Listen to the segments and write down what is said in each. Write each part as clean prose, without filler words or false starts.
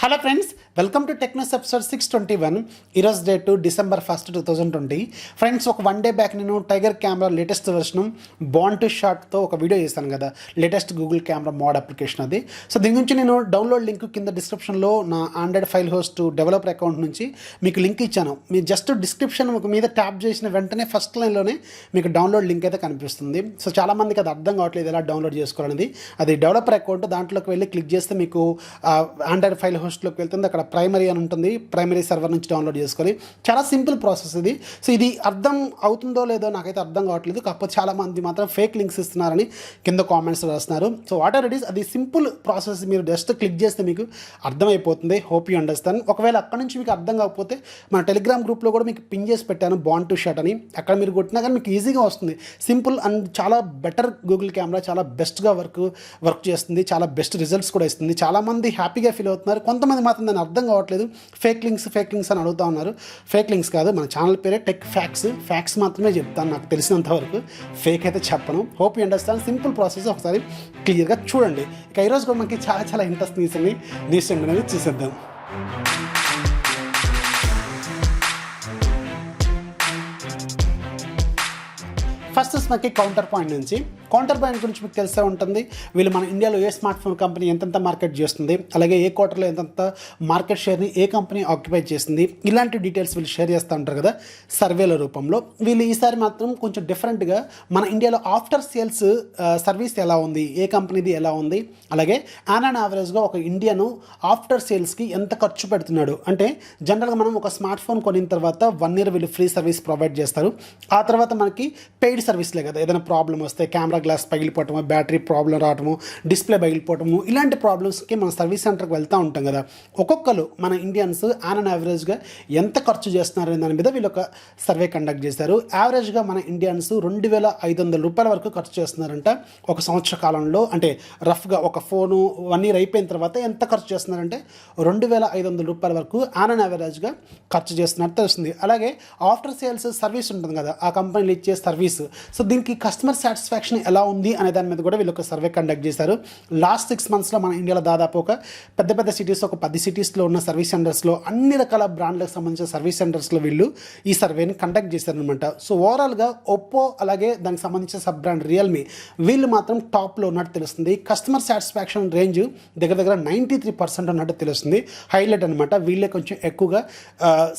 Hello friends, welcome to Technos episode 621. ఈరోజు date December 1st, 2020. Friends, ఒక 1 day back నేను tiger camera latest version bond to షాట్తో ఒక video చేశాను కదా, latest Google camera mod application అది. సో దీని గురించి నేను డౌన్లోడ్ లింక్ కింద డిస్క్రిప్షన్లో నా Android file host developer account నుంచి మీకు లింక్ ఇచ్చాను. మీరు జస్ట్ డిస్క్రిప్షన్ మీద ట్యాప్ చేసిన వెంటనే ఫస్ట్ లైన్లోనే మీకు డౌన్లోడ్ లింక్ అయితే కనిపిస్తుంది. సో చాలామందికి అది అర్థం కావట్లేదు ఎలా డౌన్లోడ్ చేసుకోవాలనేది. అది డెవలపర్ అకౌంట్, దాంట్లోకి వెళ్ళి క్లిక్ చేస్తే మీకు ఆండ్రాయిడ్ ఫైల్ హోస్ట్లోకి వెళ్తుంది. అక్కడ ప్రైమరీ అని ఉంటుంది, ప్రైమరీ సర్వర్ నుంచి డౌన్లోడ్ చేసుకోవాలి. చాలా సింపుల్ ప్రాసెస్ ఇది. సో ఇది అర్థం అవుతుందో లేదో నాకైతే అర్థం కావట్లేదు. కాకపోతే చాలామంది మాత్రం ఫేక్ లింక్స్ ఇస్తున్నారని కింద కామెంట్స్ రాస్తున్నారు. So whatever it is, అది సింపుల్ ప్రాసెస్. మీరు జస్ట్ క్లిక్ చేస్తే మీకు అర్థమైపోతుంది. Hope you understand. ఒకవేళ అక్కడ నుంచి మీకు అర్థం కాకపోతే మన టెలిగ్రామ్ గ్రూప్లో కూడా మీకు పిన్ చేసి పెట్టాను, బాండ్ టు షాట్ అని. అక్కడ మీరు కొట్టినా కానీ మీకు ఈజీగా వస్తుంది. సింపుల్ అండ్ చాలా బెటర్ గూగుల్ కెమెరా, చాలా బెస్ట్గా వర్క్ చేస్తుంది, చాలా బెస్ట్ రిజల్ట్స్ కూడా ఇస్తుంది. చాలామంది హ్యాపీగా ఫీల్ అవుతున్నారు. కొంతమంది మాత్రం దాన్ని అర్థం కావట్లేదు, ఫేక్ లింక్స్ అని అడుగుతూ ఉన్నారు. ఫేక్ లింక్స్ కాదు, మన ఛానల్ పేరే టెక్ ఫ్యాక్స్ మాత్రమే చెప్తాను నాకు తెలిసినంత వరకు. ఫేక్ అయితే చెప్పను. Hope you understand. Simple process ఒకసారి క్లియర్గా చూడండి. ఇక ఈరోజు కూడా మనకి చాలా ఇంట్రెస్ట్ న్యూస్ అనేది చూసేద్దాం. ఫస్ట్ మనకి కౌంటర్ పాయింట్ గురించి మీకు తెలిసే ఉంటుంది. వీళ్ళు మన ఇండియాలో ఏ స్మార్ట్ ఫోన్ కంపెనీ ఎంతెంత మార్కెట్ చేస్తుంది, అలాగే ఏ క్వార్టర్లో ఎంతెంత మార్కెట్ షేర్ని ఏ కంపెనీ ఆక్యుపై చేసింది, ఇలాంటి డీటెయిల్స్ వీళ్ళు షేర్ చేస్తూ ఉంటారు కదా సర్వేల రూపంలో. వీళ్ళు ఈసారి మాత్రం కొంచెం డిఫరెంట్గా మన ఇండియాలో ఆఫ్టర్ సేల్స్ సర్వీస్ ఎలా ఉంది, ఏ కంపెనీది ఎలా ఉంది, అలాగే ఆన్ యావరేజ్గా ఒక ఇండియను ఆఫ్టర్ సేల్స్కి ఎంత ఖర్చు పెడుతున్నాడు. అంటే జనరల్గా మనం ఒక స్మార్ట్ ఫోన్ కొనిన తర్వాత 1 year వీళ్ళు ఫ్రీ సర్వీస్ ప్రొవైడ్ చేస్తారు. ఆ తర్వాత మనకి పెయిడ్ సర్వీస్లే కదా, ఏదైనా ప్రాబ్లం వస్తే కెమెరా గ్లాస్ పగిలిపోవటము, బ్యాటరీ ప్రాబ్లం రావటము, డిస్ప్లే పగిలిపోవటము, ఇలాంటి ప్రాబ్లమ్స్కి మన సర్వీస్ సెంటర్కి వెళ్తూ ఉంటాం కదా. ఒక్కొక్కరు మన ఇండియన్స్ ఆన్ యావరేజ్గా ఎంత ఖర్చు చేస్తున్నారనే దాని మీద వీళ్ళు ఒక సర్వే కండక్ట్ చేశారు. యావరేజ్గా మన ఇండియన్స్ 2,500 రూపాయల వరకు ఖర్చు చేస్తున్నారంట ఒక సంవత్సర కాలంలో. అంటే రఫ్గా ఒక ఫోను 1 year అయిపోయిన తర్వాత ఎంత ఖర్చు చేస్తున్నారంటే 2,500 రూపాయల వరకు ఆన్ యావరేజ్గా ఖర్చు చేస్తున్నట్టు తెలుస్తుంది. అలాగే ఆఫ్టర్ సేల్స్ సర్వీస్ ఉంటుంది కదా, ఆ కంపెనీలు ఇచ్చే సర్వీస్. సో దీనికి కస్టమర్ సాటిస్ఫాక్షన్ ఎలా ఉంది అనే దాని మీద కూడా వీళ్ళు ఒక సర్వే కండక్ట్ చేశారు. లాస్ట్ 6 monthsలో మన ఇండియాలో దాదాపు ఒక పెద్ద సిటీస్, ఒక 10 cities ఉన్న సర్వీస్ సెంటర్స్లో, అన్ని రకాల బ్రాండ్లకు సంబంధించిన సర్వీస్ సెంటర్స్లో వీళ్ళు ఈ సర్వేని కండక్ట్ చేశారనమాట. సో ఓవరాల్గా ఒప్పో, అలాగే దానికి సంబంధించిన సబ్ బ్రాండ్ రియల్మీ, వీళ్ళు మాత్రం టాప్లో ఉన్నట్టు తెలుస్తుంది. కస్టమర్ సాటిస్ఫాక్షన్ రేంజ్ దగ్గర 93% ఉన్నట్టు తెలుస్తుంది. హైలైట్ అనమాట. వీళ్ళే కొంచెం ఎక్కువగా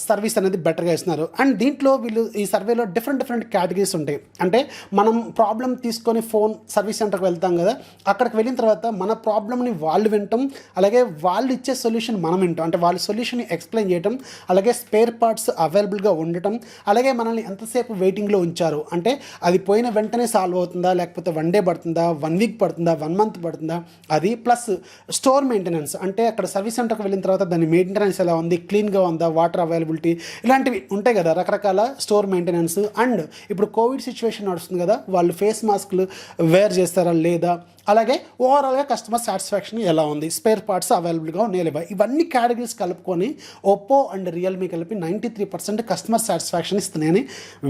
సర్వీస్ అనేది బెటర్గా ఇస్తున్నారు. అండ్ దీంట్లో వీళ్ళు ఈ సర్వేలో డిఫరెంట్ కేటగిరీస్ ఉంటాయి. అంటే మనం ప్రాబ్లం తీసుకొని ఫోన్ సర్వీస్ సెంటర్కి వెళ్తాం కదా, అక్కడికి వెళ్ళిన తర్వాత మన ప్రాబ్లమ్ని వాళ్ళు వింటాం, అలాగే వాళ్ళు ఇచ్చే సొల్యూషన్ మనం వింటాం. అంటే వాళ్ళ సొల్యూషన్ని ఎక్స్ప్లెయిన్ చేయటం, అలాగే స్పేర్ పార్ట్స్ అవైలబుల్గా ఉండటం, అలాగే మనల్ని ఎంతసేపు వెయిటింగ్లో ఉంచారు, అంటే అది పోయిన వెంటనే సాల్వ్ అవుతుందా, లేకపోతే 1 day పడుతుందా, 1 week పడుతుందా, 1 month పడుతుందా, అది ప్లస్ స్టోర్ మెయింటెనెన్స్. అంటే అక్కడ సర్వీస్ సెంటర్కి వెళ్ళిన తర్వాత దాని మెయింటెనెన్స్ ఎలా ఉంది, క్లీన్గా ఉందా, వాటర్ అవైలబిలిటీ, ఇలాంటివి ఉంటాయి కదా రకరకాల స్టోర్ మెయింటెనెన్స్. అండ్ ఇప్పుడు కోవిడ్ సిచ్యువేషన్ నడుస్తుంది కదా, వాళ్ళు ఫేస్ మాస్క్లు వేర్ చేస్తారా లేదా, అలాగే ఓవరాల్గా కస్టమర్ సాటిస్ఫాక్షన్ ఎలా ఉంది, స్పేర్ పార్ట్స్ అవైలబుల్గా ఉన్నాయి లేవా, ఇవన్నీ కేటగిరీస్ కలుపుకొని ఒప్పో అండ్ రియల్మీ కలిపి 93% కస్టమర్ సాటిస్ఫాక్షన్ ఇస్తున్నాయని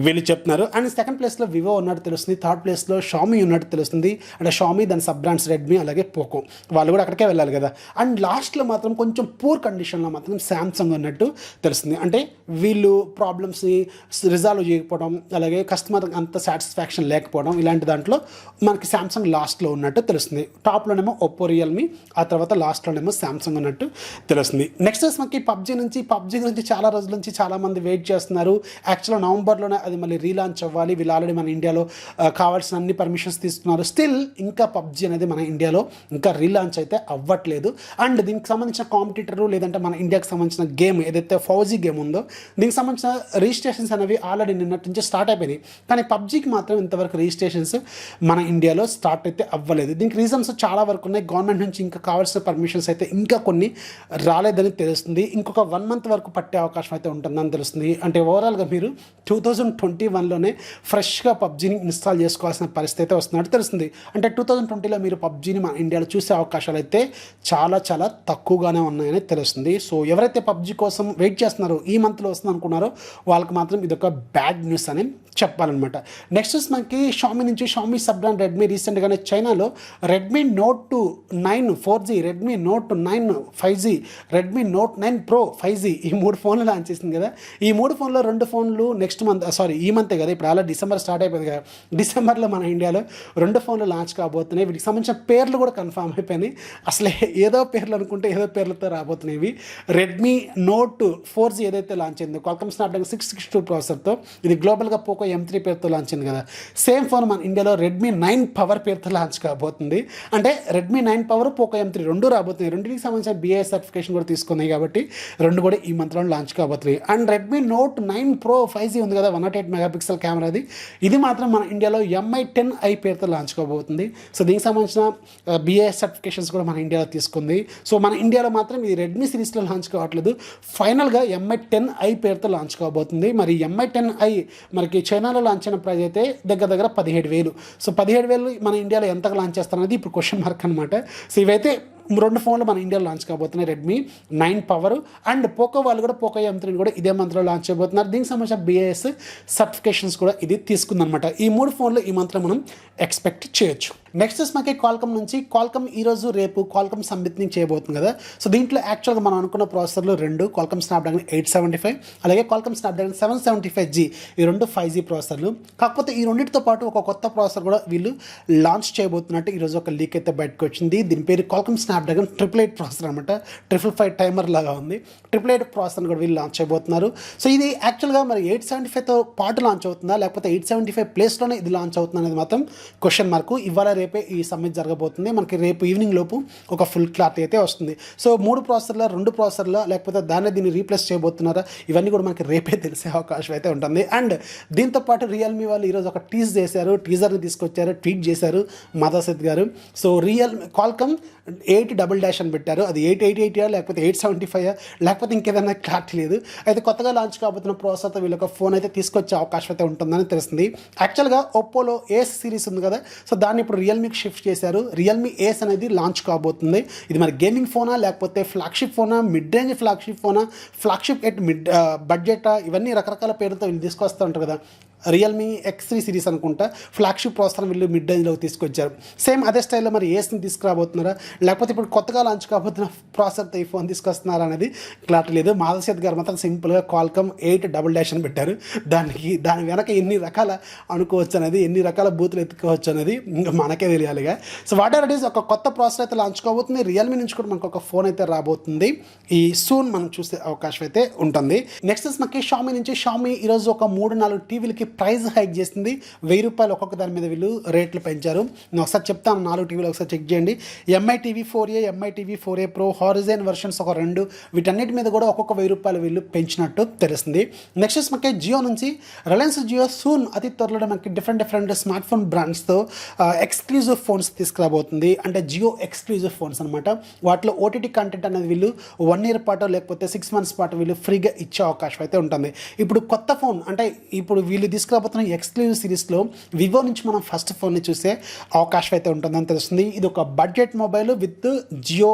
వీళ్ళు చెప్తున్నారు. అండ్ సెకండ్ ప్లేస్లో వివో ఉన్నట్టు తెలుస్తుంది, థర్డ్ ప్లేస్లో షామీ ఉన్నట్టు తెలుస్తుంది. అంటే షామీ, దాని సబ్ బ్రాండ్స్ రెడ్మీ, అలాగే పోకో, వాళ్ళు కూడా అక్కడికే వెళ్ళాలి కదా. అండ్ లాస్ట్లో మాత్రం కొంచెం పూర్ కండిషన్లో మాత్రం శాంసంగ్ ఉన్నట్టు తెలుస్తుంది. అంటే వీళ్ళు ప్రాబ్లమ్స్ని రిజాల్వ్ చేయకపోవడం, అలాగే కస్టమర్ అంత సాటిస్ఫాక్షన్ లేకపోవడం, ఇలాంటి దాంట్లో మనకి శాంసంగ్ లాస్ట్లో ఉన్నట్టు తెలుస్తుంది. టాప్లోనేమో ఒప్పో, రియల్మీ, ఆ తర్వాత లాస్ట్లోనేమో శాంసంగ్ అన్నట్టు తెలుస్తుంది. నెక్స్ట్ మనకి పబ్జీ గురించి చాలా రోజుల నుంచి చాలామంది వెయిట్ చేస్తున్నారు. యాక్చువల్గా నవంబర్లోనే అది మళ్ళీ రీలాంచ్ అవ్వాలి. వీళ్ళు ఆల్రెడీ మన ఇండియాలో కావాల్సిన అన్ని పర్మిషన్స్ తీసుకున్నారు. స్టిల్ ఇంకా పబ్జీ అనేది మన ఇండియాలో ఇంకా రీలాంచ్ అయితే అవ్వట్లేదు. అండ్ దీనికి సంబంధించిన కాంపిటీటరు, లేదంటే మన ఇండియాకి సంబంధించిన గేమ్ ఏదైతే ఫౌజీ గేమ్ ఉందో, దీనికి సంబంధించిన రిజిస్ట్రేషన్స్ అనేవి ఆల్రెడీ నిన్నటి నుంచి స్టార్ట్ అయిపోయినాయి. కానీ పబ్జీకి మాత్రం ఇంతవరకు రిజిస్ట్రేషన్స్ మన ఇండియాలో స్టార్ట్ అయితే అవ్వలేదు. దీనికి రీజన్స్ చాలా వరకు ఉన్నాయి. గవర్నమెంట్ నుంచి ఇంకా కావాల్సిన పర్మిషన్స్ అయితే ఇంకా కొన్ని రాలేదని తెలుస్తుంది. ఇంకొక 1 month వరకు పట్టే అవకాశం అయితే ఉంటుందని తెలుస్తుంది. అంటే ఓవరాల్గా మీరు 2021లోనే ఫ్రెష్గా పబ్జీని ఇన్స్టాల్ చేసుకోవాల్సిన పరిస్థితి అయితే వస్తున్నట్టు తెలుస్తుంది. అంటే 2020లో మీరు పబ్జీని మన ఇండియాలో చూసే అవకాశాలు అయితే చాలా తక్కువగానే ఉన్నాయని తెలుస్తుంది. సో ఎవరైతే పబ్జీ కోసం వెయిట్ చేస్తున్నారో, ఈ మంత్లో వస్తుంది అనుకున్నారో, వాళ్ళకి మాత్రం ఇదొక బ్యాడ్ న్యూస్ అని చెప్పాలన్నమాట. నెక్స్ట్ మనకి షామీ నుంచి షామీ సబ్ బ్రాండ్ రెడ్మీ రీసెంట్గానే చైనాలో Redmi note 9 4G, Redmi note 9 5G, Redmi note 9 pro 5G ఈ 3 ఫోన్లు లాంచ్ చేసింది కదా. ఈ 3 ఫోన్లో 2 ఫోన్లు నెక్స్ట్ మంత్ ఈ మంతే కదా, ఇప్పుడు అలా డిసెంబర్ స్టార్ట్ అయిపోయింది కదా, డిసెంబర్లో మన ఇండియాలో 2 ఫోన్లు లాంచ్ కాబోతున్నాయి. వీటికి సంబంధించిన పేర్లు కూడా కన్ఫామ్ అయిపోయినాయి. అసలే ఏదో పేర్లు అనుకుంటే ఏదో పేర్లతో రాబోతున్నాయి. రెడ్మీ నోట్ 4G ఏదైతే లాంచ్ అయిందో క్వాల్కమ్ స్నాప్డ్రాగన్ 662 ప్రాసెసర్తో, ఇది గ్లోబల్గా పోకో M3 పేరుతో లాంచ్ అయింది కదా. సేమ్ ఫోన్ మన ఇండియాలో రెడ్మీ 9 పవర్ పేరుతో లాంచ్ కాబోతుంది. అంటే రెడ్మీ 9 పవర్, పోకో M3 రెండు రాబోతున్నాయి. రెండింటికి సంబంధించిన BIS సర్టిఫికేషన్ కూడా తీసుకున్నాయి కాబట్టి రెండు కూడా ఈ మంత్లో లాంచ్ కాబోతున్నాయి. And Redmi note 9 pro 5G ఉంది కదా, 108 మెగాపిక్సెల్ కెమెరాది, ఇది మాత్రం మన ఇండియాలో MI10i పేరుతో లాంచ్ కాబోతుంది. సో దీనికి సంబంధించిన BIS సర్టిఫికేషన్స్ కూడా మన ఇండియాలో తీసుకుంది. సో మన ఇండియాలో మాత్రం ఇది రెడ్మీ సిరీస్లో లాంచ్ కావట్లేదు, ఫైనల్గా MI10i పేరుతో లాంచ్ కాబోతుంది. మరి MI10i మనకి చైనాలో లాంచ్ అయిన ప్రైస్ అయితే దగ్గర 17,000. సో 17,000 మన ఇండియాలో ఎంతగా లాంచ్ చేస్తారనేది ఇప్పుడు క్వశ్చన్ మార్క్ అనమాట. సో ఇవైతే 2 ఫోన్లు మన ఇండియాలో లాంచ్ కాబోతున్నాయి, రెడ్మీ 9 పవర్ అండ్ పోకో వాళ్ళు కూడా పోకో M3 కూడా ఇదే మంత్లో లాంచ్ చేయబోతున్నారు. దీనికి సంబంధించిన BIS సర్టిఫికేషన్స్ కూడా ఇది తీసుకుందనమాట. ఈ 3 ఫోన్లు ఈ మంత్లో మనం ఎక్స్పెక్ట్ చేయొచ్చు. నెక్స్ట్ మనకి క్వాల్కమ్ నుంచి, క్వాల్కమ్ ఈరోజు రేపు క్వాల్కమ్ సమ్మిట్ని చేయబోతుంది కదా. సో దీంట్లో యాక్చువల్గా మనం అనుకున్న ప్రాసెసర్లు 2, క్వాల్కమ్ స్నాప్డ్రాగన్ 875 అలాగే క్వాల్కమ్ స్నాప్డ్రాగన్ 775G, ఈ 2 5G ప్రాసెసర్లు. కాకపోతే ఈ రెండింటితో పాటు ఒక కొత్త ప్రాసెసర్ కూడా వీళ్ళు లాంచ్ చేయబోతున్నట్టు ఈరోజు ఒక లీక్ అయితే బయటకు వచ్చింది. దీని పేరు క్వాల్కమ్ స్నాప్డ్రాగన్ 888 ప్రాసెసర్ అనమాట. 555 టైమర్ లాగా ఉంది. 888 ప్రాసెసర్ కూడా వీళ్ళు లాంచ్ చేయబోతున్నారు. సో ఇది యాక్చువల్గా మరి 875తో పాటు లాంచ్ అవుతుందా, లేకపోతే 875 ప్లేస్లోనే ఇది లాంచ్ అవుతుందా అనేది మాత్రం క్వశ్చన్ మార్కు. ఇవాళ రేపే ఈ సమ్మిట్ జరగబోతుంది. మనకి రేపు ఈవినింగ్ లోపు ఒక ఫుల్ క్లారిటీ అయితే వస్తుంది. సో 3 ప్రాసెసర్ల 2 ప్రాసెసర్ల లేకపోతే దీన్ని రీప్లేస్ చేయబోతున్నారా, ఇవన్నీ కూడా మనకి రేపే తెలిసే అవకాశం అయితే ఉంటుంది. అండ్ దీంతో పాటు రియల్మీ వాళ్ళు ఈరోజు ఒక టీజర్ని తీసుకొచ్చారు, ట్వీట్ చేశారు మాధవ్ గారు. సో క్వాల్కమ్ 8 అని పెట్టారు. అది 888 లేకపోతే 875 లేకపోతే ఇంకేదైనా క్లారిటీ లేదు. అయితే కొత్తగా లాంచ్ కాబోతున్న ప్రాసెసర్తో వీళ్ళొక ఫోన్ అయితే తీసుకొచ్చే అవకాశం అయితే ఉంటుందని తెలుస్తుంది. యాక్చువల్గా ఒప్పోలో ఏస్ సిరీస్ ఉంది కదా, సో దాన్ని ఇప్పుడు రియల్మీకి షిఫ్ట్ చేశారు. రియల్మీ ఏస్ అనేది లాంచ్ కాబోతుంది. ఇది మరి గేమింగ్ ఫోనా, లేకపోతే ఫ్లాగ్షిప్ ఫోనా, మిడ్ రేంజ్ ఫ్లాగ్షిప్ ఫోనా, ఫ్లాగ్షిప్ ఎట్ మిడ్ బడ్జెటా, ఇవన్నీ రకరకాల పేరుతో వీళ్ళు తీసుకొస్తూ ఉంటారు కదా. రియల్మీ X3 సిరీస్ అనుకుంటా ఫ్లాగ్షిప్ ప్రాసెసర్ వీళ్ళు మిడ్ రేంజ్లోకి తీసుకొచ్చారు. సేమ్ అదే స్టైల్లో మరి ఏస్ని తీసుకురాబోతున్నారా, లేకపోతే ఇప్పుడు కొత్తగా లాంచ్ కాబోతున్న ప్రాసెసర్తో ఈ ఫోన్ తీసుకొస్తున్నారా అనేది క్లారిటీ లేదు. మాధవ్ గారు మాత్రం సింపుల్గా క్వాల్కమ్ 8 అని పెట్టారు. దాని వెనక ఎన్ని రకాల అనుకోవచ్చు అనేది, ఎన్ని రకాల బూతులు ఎత్తుకోవచ్చు అనేది ఇంకా మనకే తెలియాలిగా. So whatever it is, ఒక కొత్త ప్రాసెసర్ అయితే లాంచ్ కాబోతుంది. రియల్మీ నుంచి కూడా మనకు ఒక ఫోన్ అయితే రాబోతుంది. ఈ సూన్ మనం చూసే అవకాశం అయితే ఉంటుంది. నెక్స్ట్ మనకి షామీ నుంచి, షామీ ఈరోజు ఒక 3-4 టీవీలకి ప్రైస్ హైక్ చేసింది. ₹1000 ఒక్కొక్క దాని మీద వీళ్ళు రేట్లు పెంచారు. నేను ఒకసారి చెప్తాను, 4 టీవీలు ఒకసారి చెక్ చేయండి. MI TV 4A, MI TV 4A Pro, horizon versions ఒక 2, వీటన్నిటి మీద కూడా ఒక్కొక్క ₹1000 వీళ్ళు పెంచినట్టు తెలుస్తుంది. నెక్స్ట్ మనకి జియో నుంచి, రిలయన్స్ జియో సూన్ అతి త్వరలో మనకి డిఫరెంట్ స్మార్ట్ ఫోన్ బ్రాండ్స్తో ఎక్స్క్లూజివ్ ఫోన్స్ తీసుకురాబోతుంది. అంటే జియో ఎక్స్క్లూజివ్ ఫోన్స్ అనమాట. వాటిలో OTT కంటెంట్ అనేది వీళ్ళు 1 year పాటు లేకపోతే 6 months పాటు వీళ్ళు ఫ్రీగా ఇచ్చే అవకాశం అయితే ఉంటుంది. ఇప్పుడు కొత్త ఫోన్ అంటే ఇప్పుడు వీళ్ళు తీసుకురాబోతున్న ఎక్స్క్లూజివ్ సిరీస్లో వివో నుంచి మనం ఫస్ట్ ఫోన్ని చూసే అవకాశం అయితే ఉంటుందని తెలుస్తుంది. ఇది ఒక budget mobile with Jio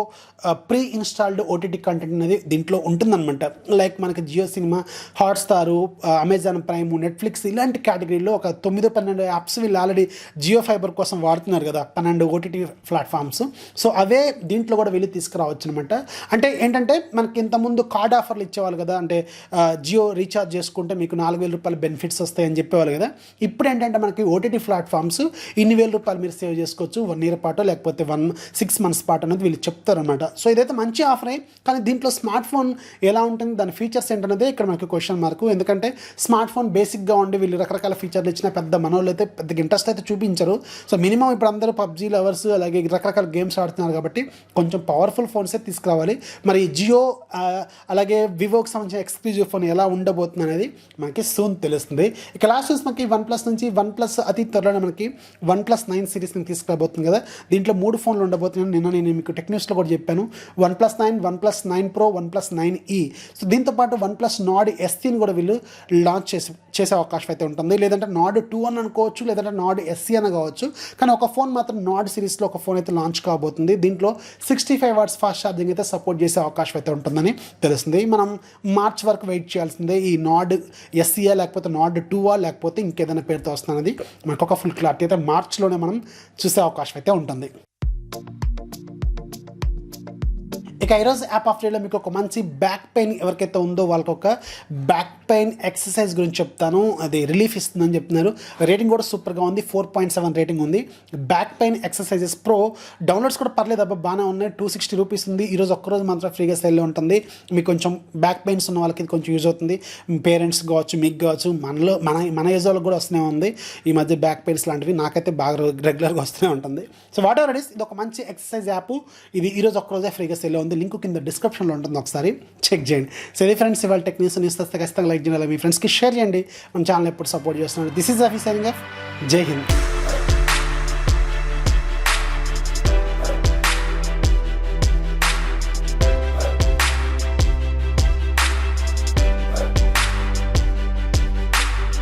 pre installed OTT content అనేది దీంట్లో ఉంటుందన్నమాట. లైక్ మనకి Jio cinema, Hotstar, Amazon Prime, Netflix ఇలాంటి కేటగిరీలో ఒక 9-12 యాప్స్ వీళ్ళు ఆల్రెడీ జియో ఫైబర్ కోసం వాడుతున్నారు కదా, 12 OTT ప్లాట్ఫామ్స్. సో అవే దీంట్లో కూడా వీళ్ళు తీసుకురావచ్చు అనమాట. అంటే ఏంటంటే మనకి ఇంతకుముందు కార్డ్ ఆఫర్లు ఇచ్చేవాళ్ళు కదా, అంటే జియో రీఛార్జ్ చేసుకుంటే మీకు ₹4,000 బెనిఫిట్స్ వస్తాయని చెప్పేవాళ్ళు కదా. ఇప్పుడు ఏంటంటే మనకి OTT ప్లాట్ఫామ్స్ ఇన్ని ₹1,000 మీరు సేవ్ చేసుకోవచ్చు 1 year పాటు లేకపోతే 6 months పాటు అనేది వీళ్ళు చెప్తారనమాట. సో ఇదైతే మంచి ఆఫరే, కానీ దీంట్లో స్మార్ట్ ఫోన్ ఎలా ఉంటుంది, దాని ఫీచర్స్ ఏంటనేదే ఇక్కడ మనకి క్వశ్చన్ మార్కు. ఎందుకంటే స్మార్ట్ ఫోన్ బేసిక్గా ఉండి వీళ్ళు రకరకాల ఫీచర్లు ఇచ్చిన పెద్ద మనోళ్ళు అయితే పెద్దగా ఇంట్రెస్ట్ అయితే చూపించరు. సో మినిమం ఇప్పుడు అందరూ PUBG లవర్స్ అలాగే రకరకాల గేమ్స్ ఆడుతున్నారు కాబట్టి కొంచెం పవర్ఫుల్ ఫోన్సే తీసుకురావాలి. మరి జియో అలాగే వివోకి సంబంధించిన ఎక్స్క్లూజివ్ ఫోన్ ఎలా ఉండబోతుంది అనేది మనకి సూన్ తెలుస్తుంది. ఇక లాస్ట్ చూసి మనకి OnePlus నుంచి, OnePlus అతి త్వరలో మనకి OnePlus 9 సిరీస్ని తీసుకురాబోతుంది కదా. దీంట్లో 3 ఫోన్లు ఉండబోతున్నాయి. నేను మీకు టెక్నిక్స్లో కూడా చెప్పాను. OnePlus 9, OnePlus 9 Pro, OnePlus 9e. So దీంతోపాటు OnePlus Nord SEని కూడా వీళ్ళు లాంచ్ చేసే అవకాశం అయితే ఉంటుంది. లేదంటే Nord 2 అని అనుకోవచ్చు, లేదంటే Nord SE అని కావచ్చు. కానీ ఒక ఫోన్ మాత్రం Nord సిరీస్లో ఒక ఫోన్ అయితే లాంచ్ కాబోతుంది. దీంట్లో 65 watts ఫాస్ట్ ఛార్జింగ్ అయితే సపోర్ట్ చేసే అవకాశం అయితే ఉంటుందని తెలుస్తుంది. మనం మార్చ్ వరకు వెయిట్ చేయాల్సిందే. ఈ Nord SE లేకపోతే Nord 2 లేకపోతే ఇంకేదైనా పేరుతో వస్తున్నది మనకు ఒక ఫుల్ క్లారిటీ అయితే మార్చ్లోనే మనం చూసే అవకాశం అయితే ఉంటుంది. ఇక ఈరోజు యాప్ ఆఫ్ డేలో మీకు ఒక మంచి బ్యాక్ పెయిన్ ఎవరికైతే ఉందో వాళ్ళకి ఒక బ్యాక్ పెయిన్ ఎక్సర్సైజ్ గురించి చెప్తాను. అది రిలీఫ్ ఇస్తుందని చెప్తున్నారు. రేటింగ్ కూడా సూపర్గా ఉంది, 4.7 రేటింగ్ ఉంది. Back pain exercises pro downloads కూడా పర్లేదు అబ్బా, బాగానే ఉన్నాయి. 260 రూపీస్ ఉంది. ఈరోజు ఒక్కరోజు మాత్రం ఫ్రీగా సేల్లో ఉంటుంది. మీకు కొంచెం బ్యాక్ పెయిన్స్ ఉన్న వాళ్ళకి ఇది కొంచెం యూజ్ అవుతుంది. పేరెంట్స్ కావచ్చు, మీకు కావచ్చు, మన ఏజ్ వాళ్ళకి కూడా వస్తూనే ఉంది ఈ మధ్య బ్యాక్ పెయిన్స్ లాంటివి. నాకైతే బాగా రెగ్యులర్గా వస్తూనే ఉంటుంది. So whatever it is, ఇది ఒక మంచి ఎక్సర్సైజ్ యాప్. ఇది ఈరోజు ఒక్కరోజే ఫ్రీగా సేల్లో ఉంది. లింక్ కింద డిస్క్రిప్షన్లో ఉంటుంది, ఒకసారి చెక్ చేయండి. సో ఇది ఫ్రెండ్స్ ఇవాళ టెక్ న్యూస్ వస్తే ఖచ్చితంగా లైక్ చేయాలి, మీ ఫ్రెండ్స్కి షేర్ చేయండి. మన ఛానల్ ఎప్పుడు సపోర్ట్ చేస్తున్నాను. This is Affy signing off. జై హింద్.